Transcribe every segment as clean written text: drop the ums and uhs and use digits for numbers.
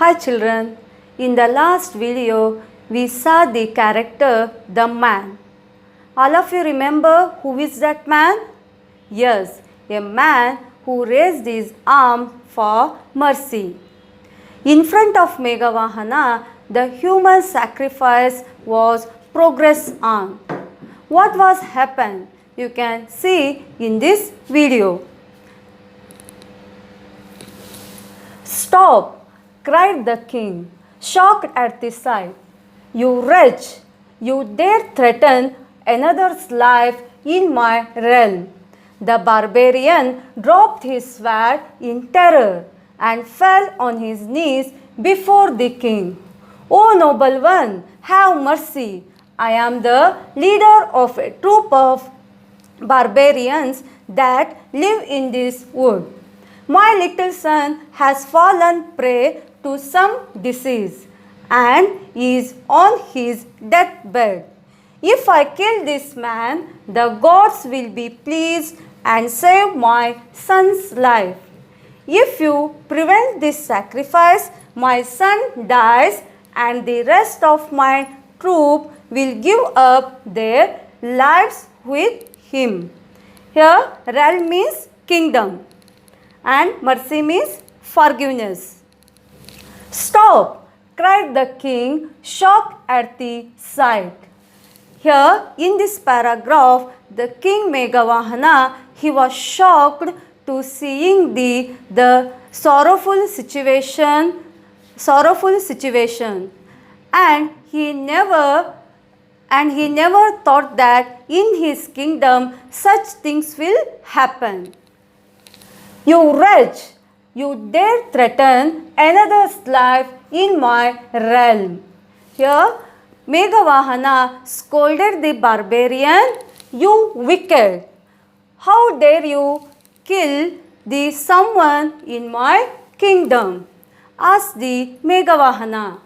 Hi children, in the last video we saw the character the man. All of you remember who is that man? Yes, a man who raised his arm for mercy. In front of Meghavahana, the human sacrifice was progress on. What was happened? You can see in this video. Stop! Cried the king, shocked at the sight. You wretch! You dare threaten another's life in my realm. The barbarian dropped his sword in terror and fell on his knees before the king. O noble one, have mercy. I am the leader of a troop of barbarians that live in this wood. My little son has fallen prey to some disease and is on his deathbed. If I kill this man, the gods will be pleased and save my son's life. If you prevent this sacrifice, my son dies and the rest of my troop will give up their lives with him. Here, realm means kingdom and mercy means forgiveness. Stop! Cried the king, shocked at the sight. Here in this paragraph, the king Meghavahana, he was shocked to seeing the sorrowful situation, and he never thought that in his kingdom such things will happen. You wretch! You dare threaten another's life in my realm. Here, Meghavahana scolded the barbarian, you wicked! How dare you kill the someone in my kingdom? Asked the Meghavahana.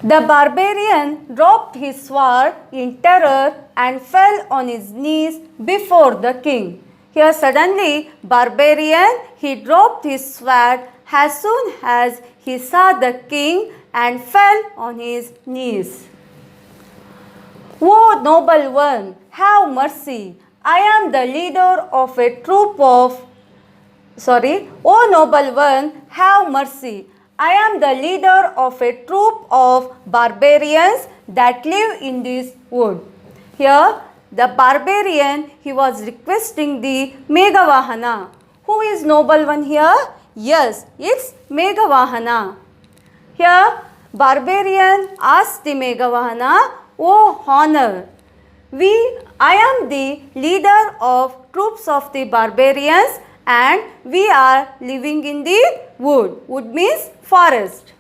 The barbarian dropped his sword in terror and fell on his knees before the king. Here suddenly, barbarian, he dropped his sword as soon as he saw the king and fell on his knees. O noble one, have mercy. I am the leader of a troop of... O noble one, have mercy. I am the leader of a troop of barbarians that live in this wood. Here, the barbarian, he was requesting the Meghavahana. Who is noble one here? Yes, it's Meghavahana. Here, barbarian asked the Meghavahana, O honor, I am the leader of troops of the barbarians and we are living in the wood. Wood means forest.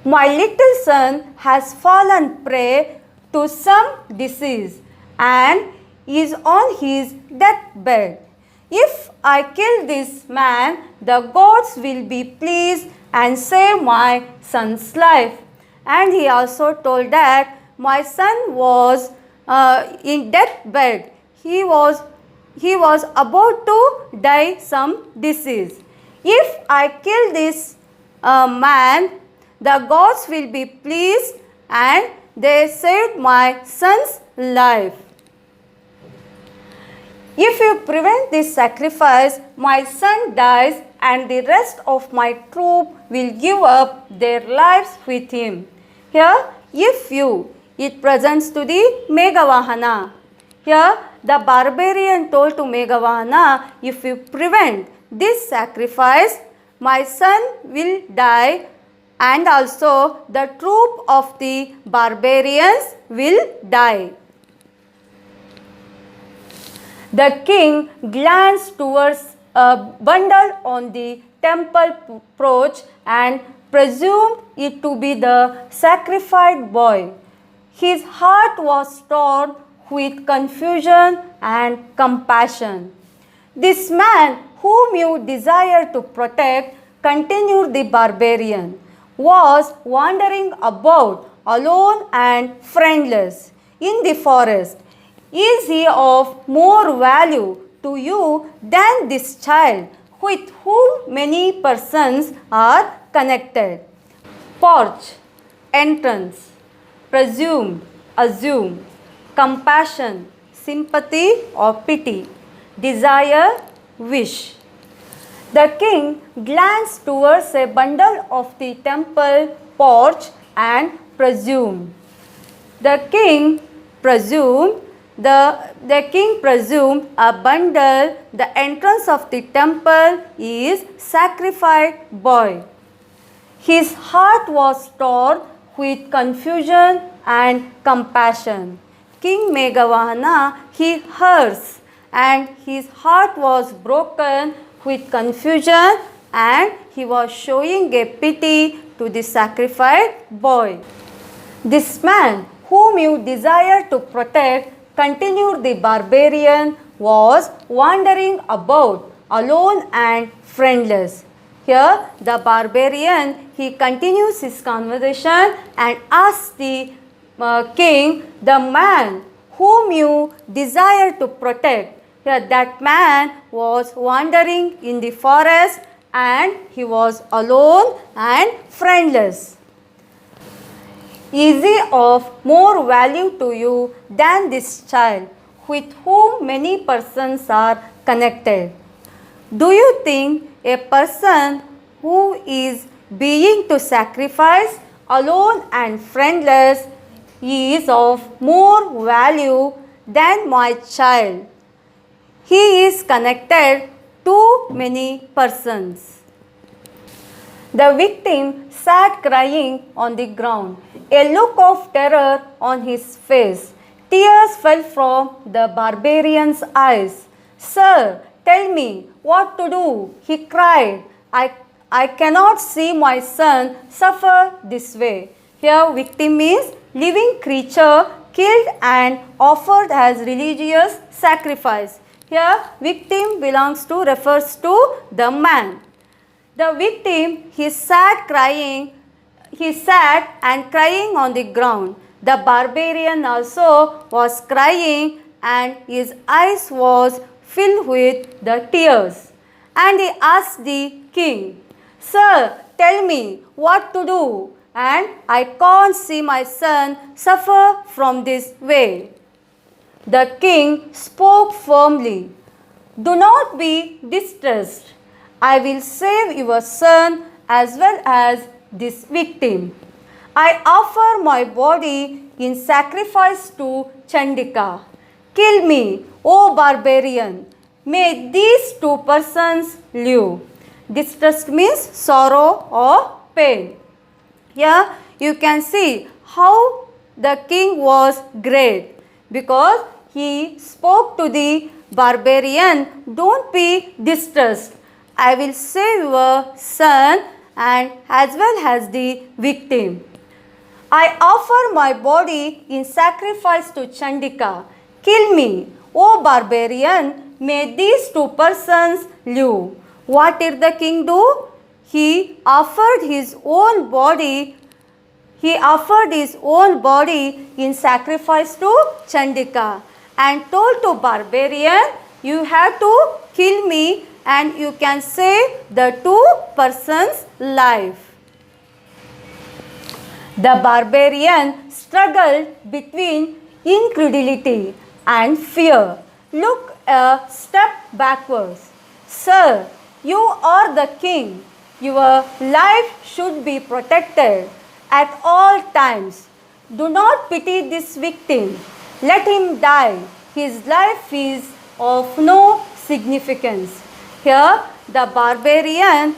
My little son has fallen prey to some disease and is on his deathbed. If I kill this man, the gods will be pleased and save my son's life. And he also told that my son was in deathbed. He was about to die some disease. If I kill this man, the gods will be pleased and they saved my son's life. If you prevent this sacrifice, my son dies and the rest of my troop will give up their lives with him. Here, if you, it presents to the Meghavahana. Here, the barbarian told to Meghavahana, if you prevent this sacrifice, my son will die and also the troop of the barbarians will die. The king glanced towards a bundle on the temple porch and presumed it to be the sacrificed boy. His heart was torn with confusion and compassion. This man whom you desire to protect, continued the barbarian, was wandering about alone and friendless in the forest. Is he of more value to you than this child with whom many persons are connected? porch, entrance, presume, assume, compassion, sympathy or pity, desire, wish. The king glanced towards a bundle of the temple porch and presumed. The king presumed a bundle, the entrance of the temple is sacrificed boy. His heart was torn with confusion and compassion. King Meghavahana, he hears, and his heart was broken with confusion, and he was showing a pity to the sacrificed boy. This man whom you desire to protect, continued the barbarian, was wandering about alone and friendless. Here the barbarian, he continues his conversation and asks the king, the man whom you desire to protect. Here that man was wandering in the forest and he was alone and friendless. Is he of more value to you than this child with whom many persons are connected? Do you think a person who is being to sacrifice alone and friendless is of more value than my child? He is connected to many persons. The victim sat crying on the ground, a look of terror on his face. Tears fell from the barbarian's eyes. Sir, tell me what to do, he cried. I cannot see my son suffer this way. Here victim is living creature killed and offered as religious sacrifice. Here victim refers to the man. The victim, he sat and crying on the ground. The barbarian also was crying and his eyes was filled with the tears. And he asked the king, Sir, tell me what to do, and I can't see my son suffer from this way. The king spoke firmly, Do not be distressed. I will save your son as well as this victim. I offer my body in sacrifice to Chandika. Kill me, O barbarian. May these two persons live. Distress means sorrow or pain. Here you can see how the king was great, because he spoke to the barbarian, Don't be distressed. I will save your son and as well as the victim. I offer my body in sacrifice to Chandika. Kill me, O barbarian. May these two persons live. What did the king do? He offered his own body. He offered his own body in sacrifice to Chandika and told to barbarian, You have to kill me and you can save the two persons' life. The barbarian struggled between incredulity and fear. Look a step backwards. Sir, you are the king. Your life should be protected at all times. Do not pity this victim. Let him die. His life is of no significance. Here the barbarian,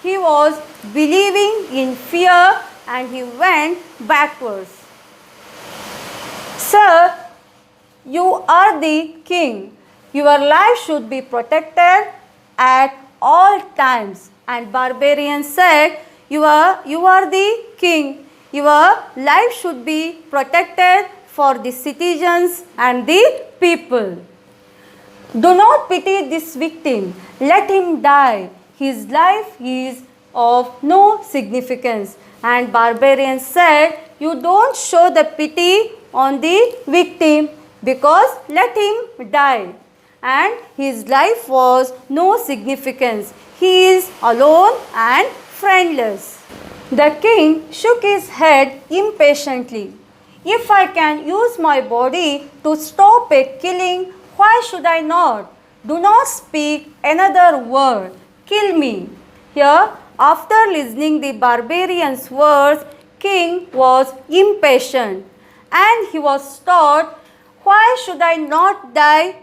he was believing in fear and he went backwards. Sir, you are the king. Your life should be protected at all times. And barbarian said, You are the king. Your life should be protected for the citizens and the people. Do not pity this victim. Let him die. His life is of no significance. And barbarian said, You don't show the pity on the victim, because let him die. And his life was no significance. He is alone and friendless. The king shook his head impatiently. If I can use my body to stop a killing, why should I not? Do not speak another word. Kill me. Here, after listening the barbarian's words, king was impatient and he was thought, why should I not die?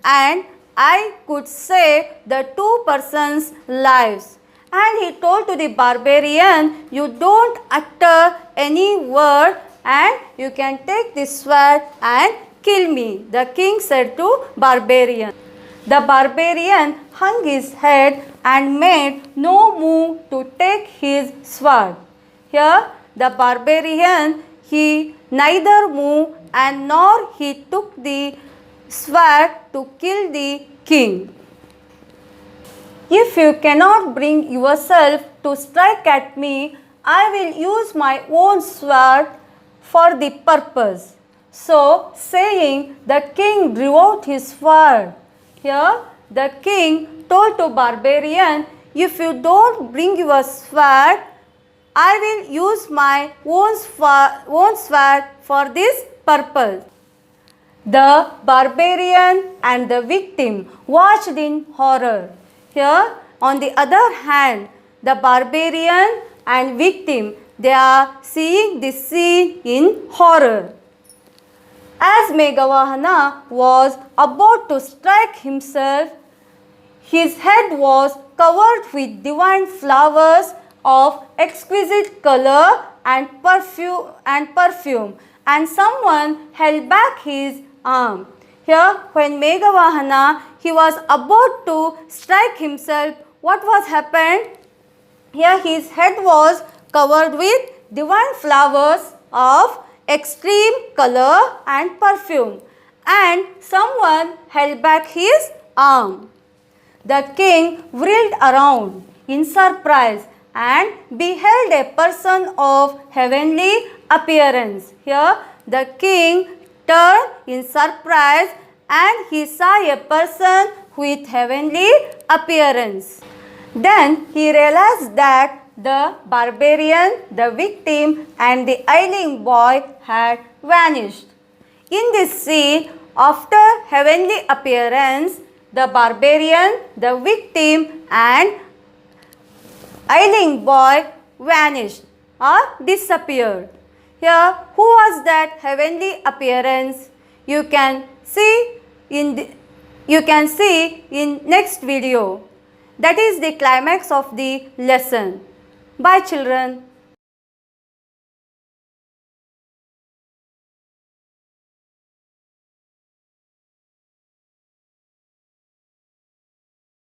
And I could save the two persons' lives. And he told to the barbarian, you don't utter any word and you can take this sword and kill me. The king said to barbarian. The barbarian hung his head and made no move to take his sword. Here the barbarian, he neither moved and nor he took the sword to kill the king. If you cannot bring yourself to strike at me, I will use my own sword for the purpose. So saying, the king drew out his sword. Here the king told to barbarian, if you don't bring your sword, I will use my own sword for this purpose. The barbarian and the victim watched in horror. Here, on the other hand, the barbarian and victim, they are seeing this scene in horror. As Meghavahana was about to strike himself, his head was covered with divine flowers of exquisite color and perfume, and someone held back his arm. Here, when Meghavahana, he was about to strike himself, what was happened? Here his head was covered with divine flowers of extreme color and perfume, and someone held back his arm. The king whirled around in surprise and beheld a person of heavenly appearance. Here the king turned in surprise and he saw a person with heavenly appearance. Then he realized that the barbarian, the victim and the ailing boy had vanished. In this scene, after heavenly appearance, the barbarian, the victim and ailing boy vanished or disappeared. Here, who was that heavenly appearance? You can see in next video. That is the climax of the lesson. Bye children.